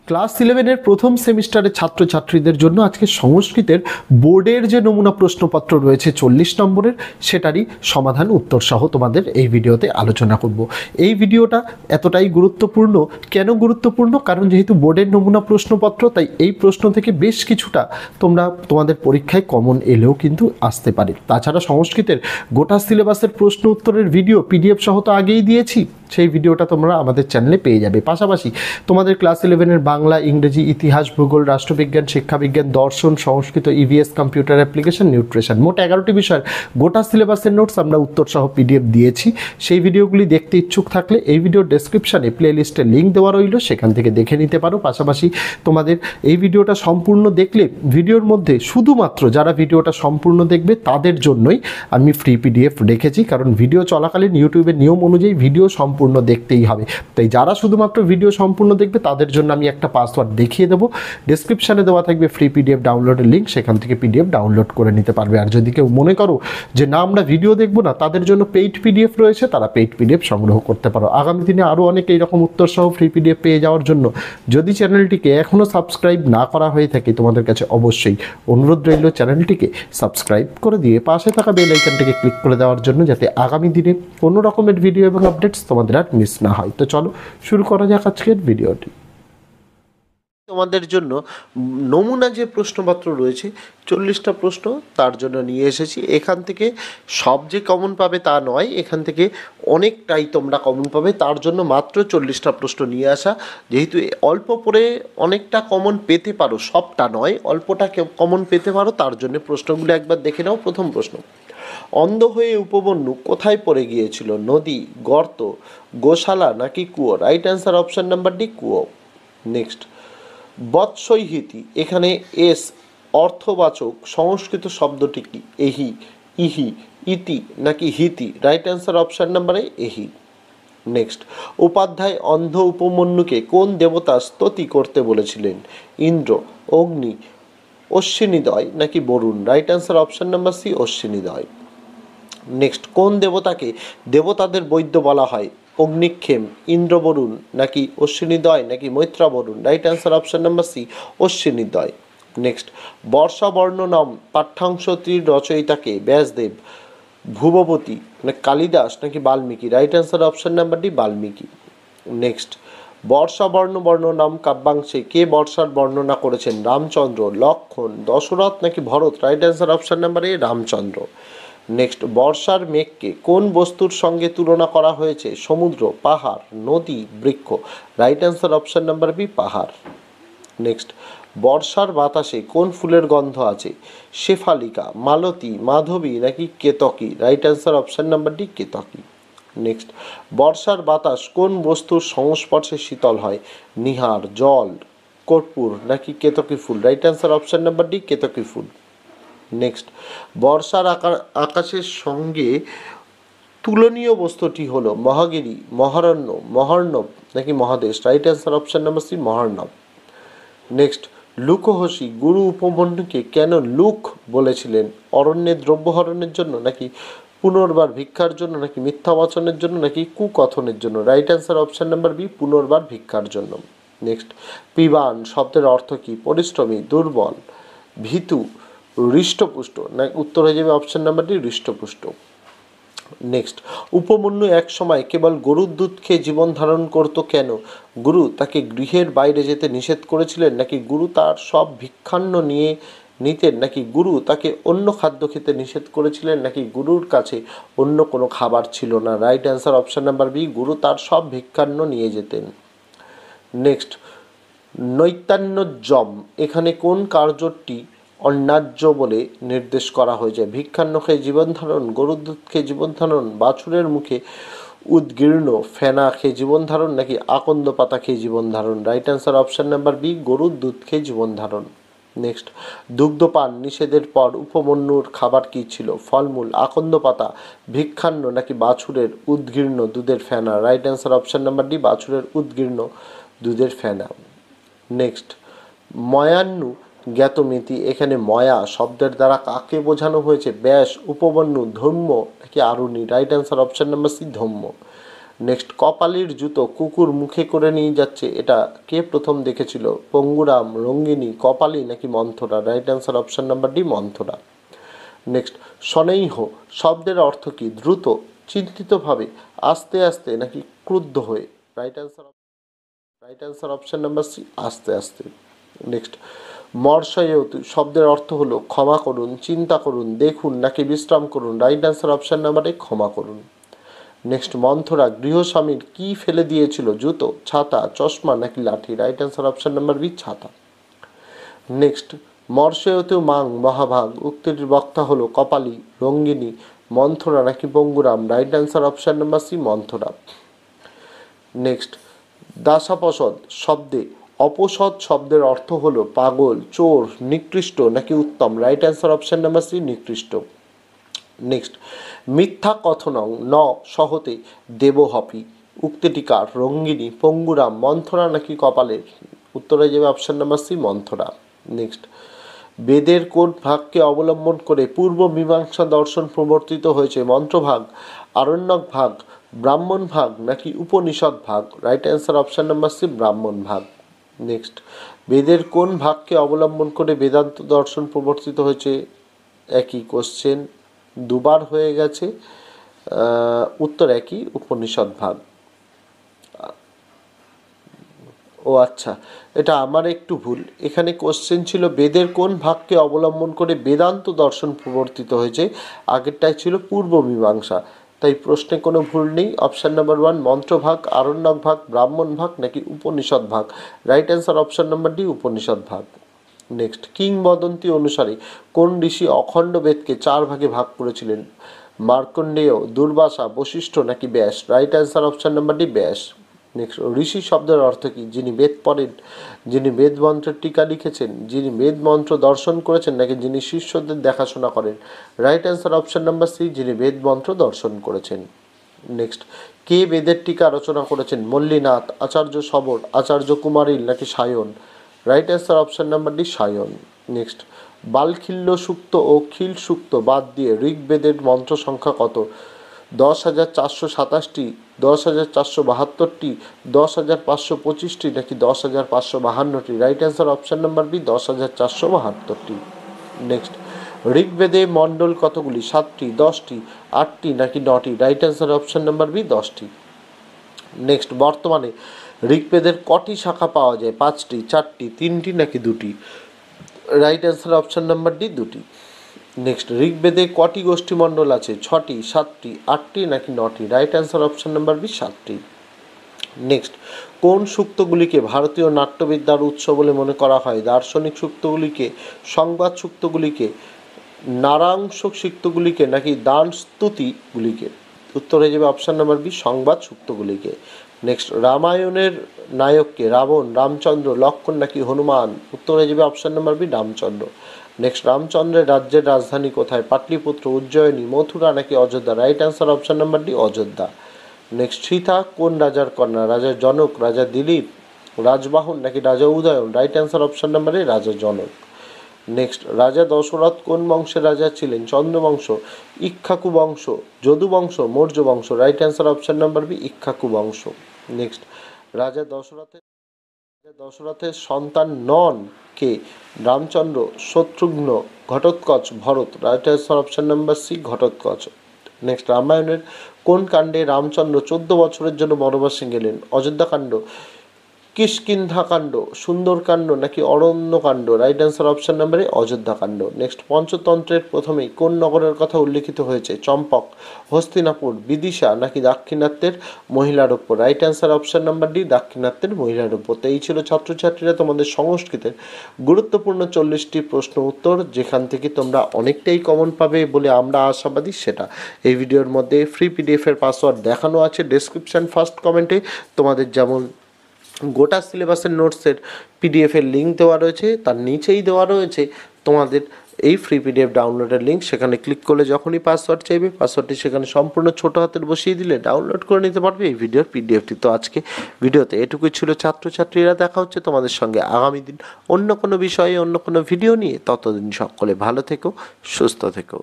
Class 11-এর প্রথম সেমিস্টারের ছাত্রছাত্রীদের জন্য আজকে সংস্কৃতের বোর্ডের যে নমুনা প্রশ্নপত্র রয়েছে 40 নম্বরের, সেটারই সমাধান উত্তর সহ তোমাদের এই ভিডিওতে আলোচনা করব। এই ভিডিওটা এতটাই গুরুত্বপূর্ণ। কেন গুরুত্বপূর্ণ? কারণ যেহেতু বোর্ডের নমুনা প্রশ্নপত্র, তাই এই প্রশ্ন থেকে বেশ কিছুটা তোমাদের পরীক্ষায় কমন এলেও কিন্তু আসতে পারে। তাছাড়া সংস্কৃতের গোটা সিলেবাসের প্রশ্ন উত্তরের ভিডিও পিডিএফ সহ তো আগেই দিয়েছি, সেই ভিডিওটা তোমরা আমাদের চ্যানেলে পেয়ে যাবে। পাশাপাশি তোমাদের ক্লাস 11-এর বাংলা, ইংরেজি, ইতিহাস, ভূগোল, রাষ্ট্রবিজ্ঞান, শিক্ষাবিজ্ঞান, দর্শন, সংস্কৃত, ইভিএস, কম্পিউটার অ্যাপ্লিকেশন, নিউট্রিশন, মোট 11টি বিষয়ের গোটা সিলেবাসের নোটস আমরা উত্তর সহ পিডিএফ দিয়েছি। সেই ভিডিওগুলি দেখতে ইচ্ছুক থাকলে এই ভিডিওর ডেসক্রিপশানে প্লেলিস্টের লিঙ্ক দেওয়া রইল, সেখান থেকে দেখে নিতে পারো। পাশাপাশি তোমাদের এই ভিডিওটা সম্পূর্ণ দেখলে ভিডিওর মধ্যে শুধুমাত্র যারা ভিডিওটা সম্পূর্ণ দেখবে তাদের জন্যই আমি ফ্রি পিডিএফ রেখেছি, কারণ ভিডিও চলাকালীন ইউটিউবের নিয়ম অনুযায়ী ভিডিও সম্পূর্ণ দেখতেই হবে। তাই যারা শুধুমাত্র ভিডিও সম্পূর্ণ দেখবে তাদের জন্য আমি একটা পাসওয়ার্ড দেখিয়ে দেবো, ডেসক্রিপশানে দেওয়া থাকবে ফ্রি পিডিএফ ডাউনলোডের লিঙ্ক, সেখান থেকে পিডিএফ ডাউনলোড করে নিতে পারবে। আর যদি কেউ মনে করো যে না আমরা ভিডিও দেখবো না, তাদের জন্য পেইড পিডিএফ রয়েছে, তারা পেইড পিডিএফ সংগ্রহ করতে পারো। আগামী দিনে আরও অনেক এইরকম উত্তর সহ ফ্রি পিডিএফ পেয়ে যাওয়ার জন্য যদি চ্যানেলটিকে এখনও সাবস্ক্রাইব না করা হয়ে থাকে, তোমাদের কাছে অবশ্যই অনুরোধ রইল চ্যানেলটিকে সাবস্ক্রাইব করে দিয়ে পাশে থাকা বেল আইকনটিকে ক্লিক করে দেওয়ার জন্য, যাতে আগামী দিনে কোনো রকমের ভিডিও এবং আপডেটস তোমাদের আর মিস না হয়। তো চলো শুরু করা যাক আজকের ভিডিওটি। তোমাদের জন্য নমুনা যে প্রশ্নপত্র রয়েছে 40টা প্রশ্ন, তার জন্য নিয়ে এসেছি। এখান থেকে সব যে কমন পাবে তা নয়, এখান থেকে অনেকটাই তোমরা কমন পাবে, তার জন্য মাত্র 40টা প্রশ্ন নিয়ে আসা। যেহেতু অল্প পড়ে অনেকটা কমন পেতে পারো, সবটা নয়, অল্পটা কমন পেতে পারো, তার জন্য প্রশ্নগুলো একবার দেখে নাও। প্রথম প্রশ্ন, অন্ধ হয়ে উপমন্যু কোথায় পড়ে গিয়েছিল? নদী, গর্ত, গোশালা নাকি কুয়ো? Right answer option number D, কুয়ো। নেক্সট, বৎসৈহিতি, এখানে এস অর্থবাচক সংস্কৃত শব্দটি কি? এহি, ইহি, ইতি নাকি হিতি? Right answer option number A, এহি। নেক্সট, উপাধ্যায় অন্ধ উপমন্যুকে কোন দেবতা স্তুতি করতে বলেছিলেন? ইন্দ্র, অগ্নি, অশ্বিনীদয় নাকি Varuna? Right answer option number C, অশ্বিনীদয়। নেক্সট, কোন দেবতাকে দেবতাদের বৈদ্য বলা হয়? অগ্নিক্ষেম, ইন্দ্র বরুণ নাকি অশ্বিনীদয় নাকি মৈত্রা Varuna? Right answer option number C, অশ্বিনীদয়। নেক্সট, বর্ষাবর্ণ নাম পাঠ্যাংশটির রচয়িতাকে? ব্যাসদেব, ভূপবতী না কালিদাস নাকি Valmiki? Right answer option number D, Valmiki. Next, বর্ষাবর্ণ নাম কাব্যাংশে কে বর্ষার বর্ণনা করেছেন? রামচন্দ্র, লক্ষ্মণ, দশরথ নাকি Bharat? Right answer option number এ, রামচন্দ্র। নেক্সট, বর্ষার মেঘকে কোন বস্তুর সঙ্গে তুলনা করা হয়েছে? সমুদ্র, পাহাড়, নদী, বৃক্ষ? Right answer option number B, পাহাড়। নেক্সট, বর্ষার বাতাসে কোন ফুলের গন্ধ আছে? শেফালিকা, মালতী, মাধবী নাকি কেতকী? Right answer option number D, কেতকী। নেক্সট, বর্ষার বাতাস কোন বস্তুর সংস্পর্শে শীতল হয়? নিহার, জল, কর্পূর নাকি কেতকী ফুল? Right answer option number D, কেতকী ফুল। নেক্সট, বর্ষার আকাশের সঙ্গে তুলনীয় বস্তুটি হলো মহাগিরি, মহারণ্য, মহার্ণব নাকি মহাদেশ? Right answer option number C, মহার্ণব। নেক্সট, লুকোহসি গুরু উপমন্যুকে কেন লুক বলেছিলেন? অরণ্যে দ্রব্যহরণের জন্য নাকি পুনর্বার ভিক্ষার জন্য নাকি মিথ্যা বচনের জন্য নাকি কুকথনের জন্য? Right answer option number B, পুনর্বার ভিক্ষার জন্য। নেক্সট, পিবান শব্দের অর্থ কি? পরিশ্রমী, দুর্বল, ভীতু, হৃষ্টপুষ্ট না? উত্তর হয়ে যাবে অপশান নাম্বার ডি, হৃষ্টপুষ্ট। নেক্সট, উপমন্যু এক সময় কেবল গরুর দুধ খেয়ে জীবন ধারণ করত কেন? গুরু তাকে গৃহের বাইরে যেতে নিষেধ করেছিলেন নাকি গুরু তার সব ভিক্ষান্ন নিয়ে নিতেন নাকি গুরু তাকে অন্য খাদ্য খেতে নিষেধ করেছিলেন নাকি গুরুর কাছে অন্য কোনো খাবার ছিল না? Right answer option number B, গুরু তার সব ভিক্ষান্ন নিয়ে যেতেন। নেক্সট, নৈতান্যযম, এখানে কোন কার্যটি অন্যায্য বলে নির্দেশ করা হয়েছে? ভিক্ষান্ন খেয়ে জীবন ধারণ, গরুর দুধ খেয়ে জীবন ধারণ, বাছুরের মুখে উদ্গীর্ণ ফেনা খেয়ে জীবন ধারণ নাকি আকন্দ পাতা খেয়ে জীবন ধারণ? Right answer option number B, গরুর দুধ খেয়ে জীবন ধারণ। নেক্সট, দুগ্ধপান নিষেধের পর উপমন্যুর খাবার কী ছিল? ফলমূল, আকন্দ পাতা, ভিক্ষান্ন নাকি বাছুরের উদ্গীর্ণ দুধের ফেনা? Right answer option number D, বাছুরের উদ্গীর্ণ দুধের ফেনা। নেক্সট, ময়ান্নু জ্ঞাতমিতি, এখানে ময়া শব্দের দ্বারা কাকে বোঝানো হয়েছে? ব্যাস, উপমন্যু, ধৌম্য নাকি Aruni? Right answer option number C, Dhaumya. Next, কপালির জুতো কুকুর মুখে করে নিয়ে যাচ্ছে, এটা কে প্রথম দেখেছিল? পঙ্গুরাম, রঙ্গিনী, কপালি নাকি Manthara? Right answer option number D, Manthara. Next, স্বনেহ শব্দের অর্থ কি? দ্রুত, চিন্তিতভাবে, আস্তে আস্তে নাকি ক্রুদ্ধ হয়ে? Right answer option number C, আস্তে আস্তে। নেক্সট, মর্ষয়তু শব্দের অর্থ হলো ক্ষমা করুন, চিন্তা করুন, দেখুন নাকি বিশ্রাম করুন? Right answer option number A, ক্ষমা করুন। নেক্সট, মন্থরা গৃহস্বামীর কি ফেলে দিয়েছিল? জুতো, ছাতা, চশমা নাকি লাঠি? Right answer option number B, ছাতা। নেক্সট, মর্ষয়তু মাং মহাভাগ উক্তিটির বক্তা হলো কপালি, রঙ্গিনী, মন্থরা নাকি Panguram? Right answer option number C, Manthara. Next, দাসাপসদ শব্দে অপসদ শব্দের অর্থ হলো পাগল, চোর, নিকৃষ্ট নাকি উত্তম? Right answer option number C, নিকৃষ্ট। নেক্সট, মিথ্যা কথনং ন সহতে দেবহপি উক্তিটি কার? রঙ্গিনী, পঙ্গুরাম, মন্থরা নাকি কপালের? উত্তরে যাবে option number C, Manthara. Next, বেদের কোন ভাগকে অবলম্বন করে পূর্ব মীমাংসা দর্শন প্রবর্তিত হয়েছে? মন্ত্রভাগ, আরণ্যক ভাগ, ব্রাহ্মণ ভাগ নাকি উপনিষদ ভাগ? Right answer option number C, Brahmana ভাগ। নেক্সট, বেদের কোন ভাগকে অবলম্বন করে বেদান্ত দর্শন প্রবর্তিত হয়েছে? একই কোশ্চেন, দুবার হয়ে গেছে, উত্তর একই, উপনিষদ ভাগ। ও আচ্ছা, এটা আমার একটু ভুল, এখানে কোশ্চেন ছিল বেদের কোন ভাগকে অবলম্বন করে বেদান্ত দর্শন প্রবর্তিত হয়েছে, আগেরটাই ছিল পূর্ব মীমাংসা, তাই প্রশ্নে কোনো ভুল নেই। অপশান নাম্বার ওয়ান, মন্ত্রভাগ, আরণ্যক ভাগ, ব্রাহ্মণ ভাগ নাকি উপনিষদ ভাগ? Right answer option number D, Upanishad ভাগ। নেক্সট, কিংবদন্তি অনুসারে কোন ঋষি অখণ্ড বেদকে 4 ভাগে ভাগ করেছিলেন? মার্কণ্ডেয়, দুর্বাসা, বশিষ্ঠ নাকি ব্যাস? Right answer option number D, ব্যাস। নেক্সট, ঋষি শব্দের অর্থ কি? যিনি বেদ পড়েন, যিনি বেদ মন্ত্রের টিকা লিখেছেন, যিনি বেদ মন্ত্র দর্শন করেছেন নাকি যিনি শিষ্যদের দেখাশোনা করেন? Right answer option number C, যিনি বেদ মন্ত্র দর্শন করেছেন। নেক্সট, কে বেদের টিকা রচনা করেছেন? মল্লীনাথ, আচার্য সবর, আচার্য কুমারিল নাকি Sayana? Right answer option number D, Sayana. Next, বালখিল্য সূক্ত ও খিল সূক্ত বাদ দিয়ে ঋগ্বেদের মন্ত্র সংখ্যা কত? 10,427টি, 10,472টি, 10,525টি নাকি 10,552টি? Right answer option number B, 10,472টি। নেক্সট, ঋগ্বেদে মণ্ডল কতগুলি? 7টি, 10টি, 8টি নাকি 9টি? Right answer option number B, 10টি। নেক্সট, বর্তমানে ঋগ্বেদের কটি শাখা পাওয়া যায়? 5টি, 4টি, 3টি নাকি 2টি? Right answer option number D, 2টি। নেক্সট, ঋগ্বেদে কটি গোষ্ঠীমণ্ডল আছে? 6টি, 7টি, 8টি নাকি 9টি? Right answer option number B, 7টি। নেক্সট, কোন সূক্তগুলিকে ভারতীয় নাট্যবিদ্যার উৎস বলে মনে করা হয়? দার্শনিক সূক্তগুলিকে, সংবাদ সূক্তগুলিকে, নারাংশ সূক্তগুলিকে নাকি দান স্তুতিগুলিকে? উত্তর হয়ে যাবে অপশান নাম্বার বি, সংবাদ সূক্তগুলিকে। নেক্সট, রামায়ণের নায়ককে? রাবণ, রামচন্দ্র, লক্ষ্মণ নাকি হনুমান? উত্তর হয়ে যাবে option number B, Ramchandra. Next, রামচন্দ্রের রাজ্যের রাজধানী কোথায়? পাটলিপুত্র, উজ্জয়িনী, মথুরা নাকি Ayodhya? Right answer option number D, Ayodhya. Next, Sita কোন রাজার কন্যা? রাজা জনক, রাজা দিলীপ, রাজবাহন নাকি রাজা Udayan? Right answer option number এ, রাজা জনক। নেক্সট, রাজা দশরথ কোন বংশের রাজা ছিলেন? চন্দ্রবংশ, ইক্ষ্বাকু বংশ, যদু বংশ, মৌর্য বংশ? Right answer option number B, Ikshvaku বংশ। নেক্সট, রাজা দশরথের সন্তান নন কে? Ramchandra, Shatrughna, Ghatotkacha, Bharat? Right answer option number C, Ghatotkacha. Next, রামায়ণের কোন কাণ্ডে রামচন্দ্র 14 বছরের জন্য বনবাসে গেলেন? অযোধ্যাকাণ্ড, কিষ্কিন্ধাকাণ্ড, সুন্দরকাণ্ড নাকি অরণ্যকাণ্ড? রাইট অ্যান্সার অপশান নাম্বারে অযোধ্যাকাণ্ড। নেক্সট, পঞ্চতন্ত্রের প্রথমেই কোন নগরের কথা উল্লেখিত হয়েছে? চম্পক, হস্তিনাপুর, বিদিশা নাকি দাক্ষিণাত্যের মহিলারূপ? Right answer option number D, দাক্ষিণাত্যের মহিলারূপ। তো এই ছিল ছাত্রছাত্রীরা তোমাদের সংস্কৃতের গুরুত্বপূর্ণ 40টি প্রশ্ন উত্তর, যেখান থেকে তোমরা অনেকটাই কমন পাবে বলে আমরা আশাবাদী। সেটা এই ভিডিওর মধ্যে ফ্রি পিডিএফের পাসওয়ার্ড দেখানো আছে ডেসক্রিপশান ফার্স্ট কমেন্টে। তোমাদের যেমন গোটা সিলেবাসের নোটসের পিডিএফের লিঙ্ক দেওয়া রয়েছে, তার নিচেই দেওয়া রয়েছে তোমাদের এই ফ্রি পিডিএফ ডাউনলোডের লিঙ্ক। সেখানে ক্লিক করলে যখনই পাসওয়ার্ড চাইবে, পাসওয়ার্ডটি সেখানে সম্পূর্ণ ছোটো হাতের বসিয়ে দিলে ডাউনলোড করে নিতে পারবে এই ভিডিওর পিডিএফটি। তো আজকে ভিডিওতে এটুকুই ছিল ছাত্রছাত্রীরা, দেখা হচ্ছে তোমাদের সঙ্গে আগামী দিন অন্য কোনো বিষয়ে, অন্য কোনো ভিডিও নিয়ে। ততদিন সকলে ভালো থেকো, সুস্থ থেকো।